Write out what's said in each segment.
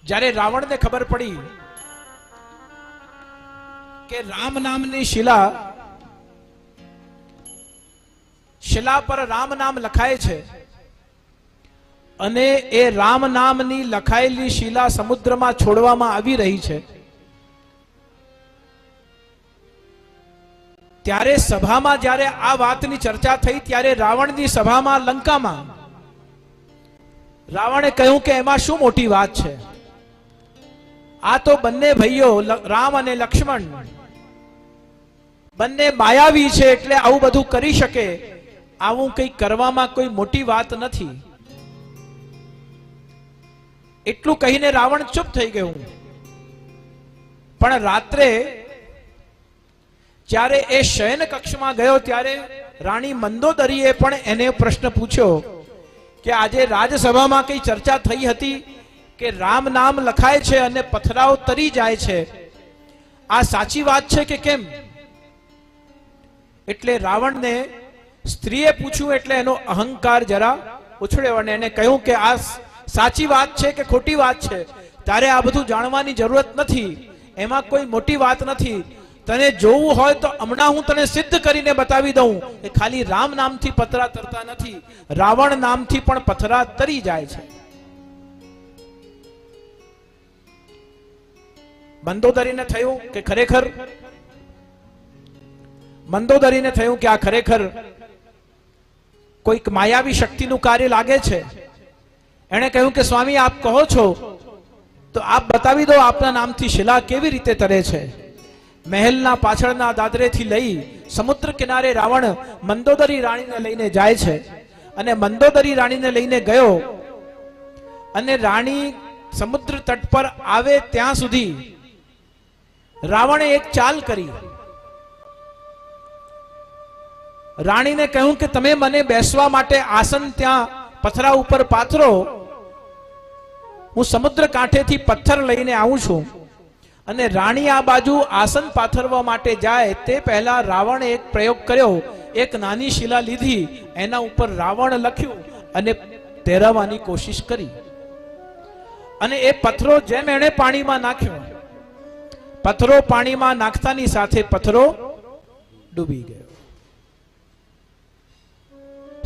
જ્યારે રાવણને ખબર પડી કે રામ નામની શિલા પર રામ નામ લખાય છે અને એ રામ નામની લખાયેલી શિલા સમુદ્રમાં છોડવામાં આવી રહી છે, ત્યારે સભામાં જ્યારે આ વાતની ચર્ચા થઈ ત્યારે રાવણની સભામાં લંકામાં રાવણે કહ્યું કે એમાં શું મોટી વાત છે? આ તો બંને ભાઈઓ રામ અને લક્ષ્મણ બંને માયાવી છે, એટલે આવું બધું કરી શકે. આવું કંઈ કરવામાં કોઈ મોટી વાત નથી. એટલું કહીને રાવણ ચૂપ થઈ ગયું. પણ રાત્રે જ્યારે એ શયન કક્ષમાં ગયો ત્યારે રાણી મંદોદરીએ પણ એને પ્રશ્ન પૂછ્યો કે આજે રાજસભામાં કઈ ચર્ચા થઈ હતી કે રામ નામ લખાય છે અને પથરાઓ તરી જાય છે, આ સાચી વાત છે કે કેમ? એટલે રાવણને સ્ત્રીએ પૂછ્યું એટલે એનો અહંકાર જરા ઉછળ્યો અને એને કહ્યું કે આ સાચી વાત છે કે ખોટી વાત છે, તારે આ બધું જાણવાની જરૂરત નથી, એમાં કોઈ મોટી વાત નથી. તને જોવું હોય તો હમણાં હું તને સિદ્ધ કરીને બતાવી દઉં કે ખાલી રામ નામથી પથરા તરતા નથી, રાવણ નામથી પણ પથરા તરી જાય છે. મંદોદરીને થયું કે આ ખરેખર કોઈક માયાવી શક્તિનું કાર્ય લાગે છે. એણે કહ્યું કે સ્વામી આપ કહો છો તો આપ બતાવી દો આપના નામથી શિલા કેવી રીતે તરે છે. મહેલના પાછળના દાદરેથી લઈ સમુદ્ર કિનારે રાવણ મંદોદરી રાણીને લઈને જાય છે અને મંદોદરી રાણીને લઈને ગયો અને રાણી સમુદ્ર તટ પર આવે ત્યાં સુધી રાવણે એક ચાલ કરી. રાણીને કહ્યું કે તમે મને બેસવા માટે આસન ત્યાં પથરા ઉપર પાથરો, હું સમુદ્ર કાંઠેથી પથ્થર લઈને આવું છું. અને રાણી આ બાજુ આસન પાથરવા માટે જાય તે પહેલા રાવણે એક પ્રયોગ કર્યો. એક નાની શિલા લીધી, એના ઉપર રાવણ લખ્યું અને તેરવવાની કોશિશ કરી. અને એ પથ્થરો જેમ એણે પાણીમાં નાખ્યો, પથ્થરો પાણીમાં નાખતાની સાથે પથ્થરો ડૂબી ગયો.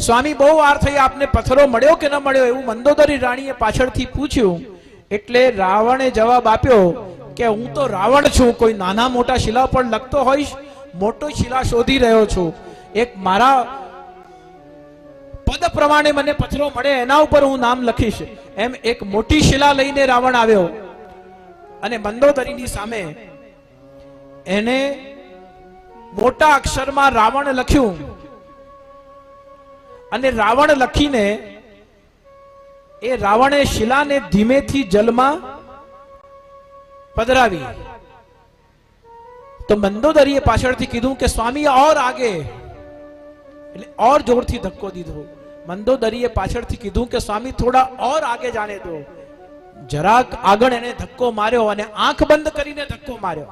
સ્વામી બહુ વાર થઈ, આપને પથ્થરો મળ્યો કે ન મળ્યો એવું મંદોદરી રાણીએ પાછળથી પૂછ્યું. એટલે રાવણે જવાબ આપ્યો કે હું તો રાવણ છું, કોઈ નાના મોટા શિલા પર લખતો હોઈશ, મોટો શિલા શોધી રહ્યો છું, એક મારા પદ પ્રમાણે મને પથ્થરો મળે એના ઉપર હું નામ લખીશ. એમ એક મોટી શિલા લઈને રાવણ આવ્યો અને મંદોદરીની સામે એને મોટા અક્ષરમાં રાવણ લખ્યું. અને રાવણ લખીને એ રાવણે શિલાને ધીમેથી જલમાં પધરાવી. તો મંદોદરીએ પાછળથી કીધું કે સ્વામી ઓર આગે, એટલે ઓર જોરથી ધક્કો દીધો. મંદોદરીએ પાછળથી કીધું કે સ્વામી થોડા ઓર આગે જાને દો. જરાક આગળ એને ધક્કો માર્યો અને આંખ બંધ કરીને ધક્કો માર્યો.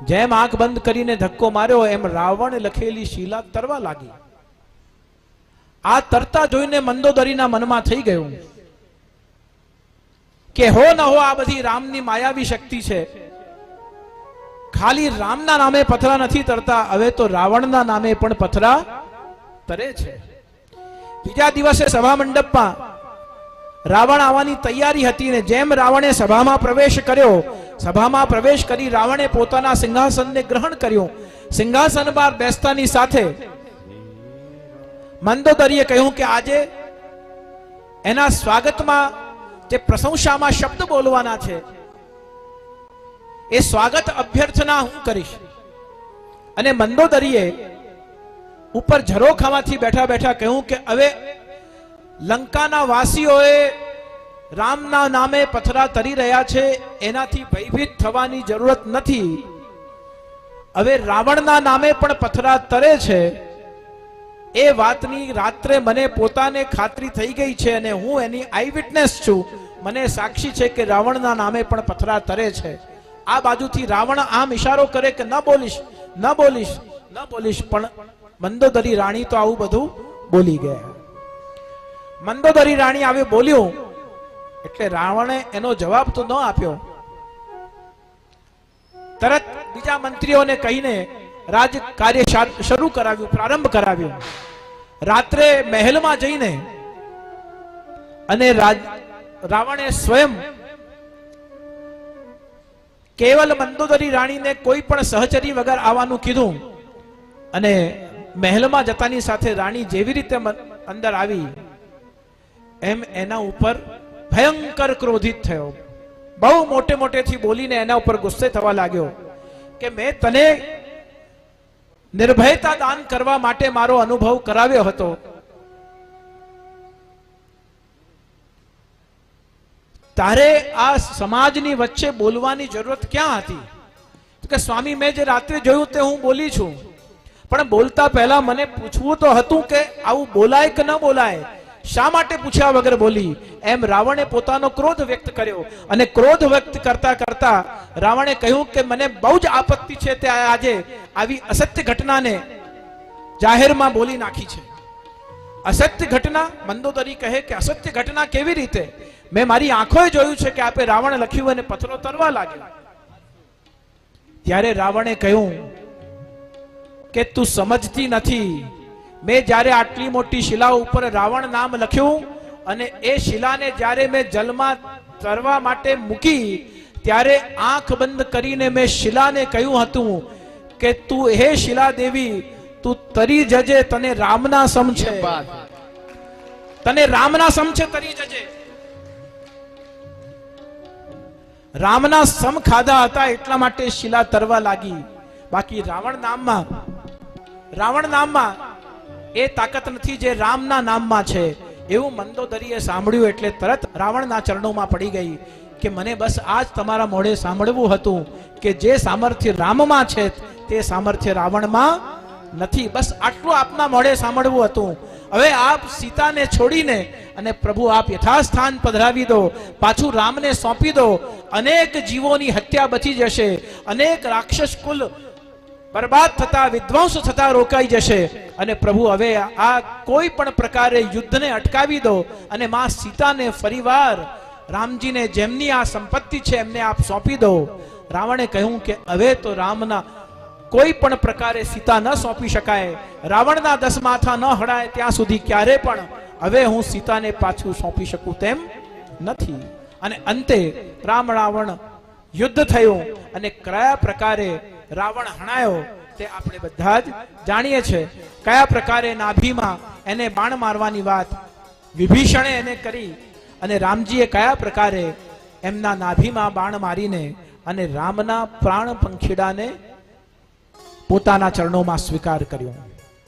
જેમ આંખ બંધ કરીને ધક્કો માર્યો એમ રાવણ લખેલી શિલા તરવા લાગી. આ તરતા જોઈને મંદોદરીના મનમાં થઈ ગયું કે હો ન હો આ બધી રામની માયાવી શક્તિ છે. ખાલી રામના નામે પથરા નથી તરતા, હવે તો રાવણના નામે પણ પથરા તરે છે. બીજા દિવસે સભા મંડપમાં રાવણ આવવાની તૈયારી હતી ને જેમ રાવણે સભામાં પ્રવેશ કર્યો, સભામાં પ્રવેશ કરી રાવણે પોતાના સિંહાસનને ગ્રહણ કર્યું. સિંહાસન પર બેસતાની સાથે મંદોદરીએ કહ્યું કે આજે એના સ્વાગતમાં જે પ્રશંસામાં શબ્દ બોલવાના છે એ સ્વાગત અભ્યર્થના હું કરીશ. અને મંદોદરીએ ઉપર ઝરોખામાંથી બેઠા બેઠા કહ્યું કે હવે લંકાના વાસીઓએ રામના નામે પથરા તરી રહ્યા છે, એનાથી ભયભીત થવાની જરૂરત નથી. હવે રાવણના નામે પણ પથરા તરે છે એ વાતની રાત્રે મને પોતાને ખાતરી થઈ ગઈ છે અને હું એની આઈ વિટનેસ છું. મને સાક્ષી છે કે રાવણના નામે પણ પથરા તરે છે. આ બાજુથી રાવણ આમ ઇશારો કરે કે ન બોલીશ, ન બોલીશ, ન બોલીશ, પણ મંદોદરી રાણી તો આવું બધું બોલી ગયા. મંદોદરી રાણી આવે બોલ્યું એટલે રાવણે એનો જવાબ તો ન આપ્યો. તરત બીજા મંત્રીઓને કહીને રાજ કાર્ય શરૂ કરાવ્યું, પ્રારંભ કરાવ્યો. રાત્રે મહેલમાં જઈને અને રાવણે સ્વયં કેવલ મંદોદરી રાણીને કોઈ પણ સહચરી વગર આવવાનું કીધું. અને મહેલમાં જતાની સાથે રાણી જેવી રીતે અંદર આવી એમ એના ઉપર ભયંકર ક્રોધિત થયો. બહુ મોટે મોટેથી બોલીને એના ઉપર ગુસ્સે થવા લાગ્યો કે મેં તને નિર્ભયતા દાન કરવા માટે મારો અનુભવ કરાવ્યો હતો, તારે આ સમાજની વચ્ચે બોલવાની જરૂરત ક્યાં હતી? કે સ્વામી, મેં જે રાત્રે જોયું તે હું બોલી છું, પણ બોલતા પહેલા મને પૂછવું તો હતું કે આવું બોલાય કે ન બોલાય. શા માટે પૂછ્યા વગર બોલી? એમ રાવણે પોતાનો ક્રોધ વ્યક્ત કર્યો. અને ક્રોધ વ્યક્ત કરતા કરતા રાવણે કહ્યું કે મને બહુ જ આપત્તિ છે તે આજે આવી અસત્ય ઘટનાને જાહેરમાં બોલી નાખી છે. અસત્ય ઘટના? મંદોદરી કહે કે અસત્ય ઘટના કેવી રીતે? મેં મારી આંખોએ જોયું છે કે આપે રાવણ લખ્યું અને પથ્થરો તરવા લાગ્યો. ત્યારે રાવણે કહ્યું કે તું સમજતી નથી. મેં જ્યારે આટલી મોટી શિલા ઉપર રાવણ નામ લખ્યું અને એ શિલાને જ્યારે મેં જલમાં તરવા માટે મૂકી ત્યારે આંખ બંધ કરીને મેં શિલાને કહ્યું હતું કે તું હે શિલા દેવી, તું તરી જજે, તને રામના સમ છે, તને રામના સમ છે, તરી જજે. રામના સમ ખાધા હતા એટલા માટે શિલા તરવા લાગી. બાકી રાવણ નામમાં એ તાકાત નથી જે રામના નામમાં છે. એવું મંદોદરીએ સાંભળ્યું એટલે તરત રાવણના ચરણોમાં પડી ગઈ કે મને બસ આજ તમારા મોઢે સાંભળવું હતું કે જે સામર્થ્ય રામમાં છે તે સામર્થ્ય રાવણમાં નથી. બસ આટલું આપના મોઢે સાંભળવું હતું. હવે આપ સીતાને છોડીને અને પ્રભુ આપ યથાસ્થાન પધરાવી દો, પાછું રામને સોંપી દો. અનેક જીવોની હત્યા બચી જશે, અનેક રાક્ષસ કુલ બરબાદ થતા, વિધ્વંસ થતા રોકાઈ જશે. અને પ્રભુ હવે આ કોઈ પણ પ્રકારે યુદ્ધને અટકાવી દો અને માં સીતાને ફરીવાર રામજીને જેમની આ સંપત્તિ છે એમને આપ સોંપી દો. રાવણે કહ્યું કે હવે તો રામના કોઈ પણ પ્રકારે સીતા ન સોંપી શકાય. રાવણના 10 માથા ન હડાય ત્યાં સુધી ક્યારે પણ હવે હું સીતાને પાછું સોંપી શકું તેમ નથી. અને અંતે રામ રાવણ યુદ્ધ થયું અને કયા પ્રકારે રાવણ હણાયો તે આપણે બધા જ જાણીએ છીએ. કયા પ્રકારે નાભીમાં એને બાણ મારવાની વાત વિભીષણે એને કરી અને રામજીએ કયા પ્રકારે એમના નાભીમાં બાણ મારીને અને રામના પ્રાણ પંખીડાને પોતાના ચરણોમાં સ્વીકાર કર્યો.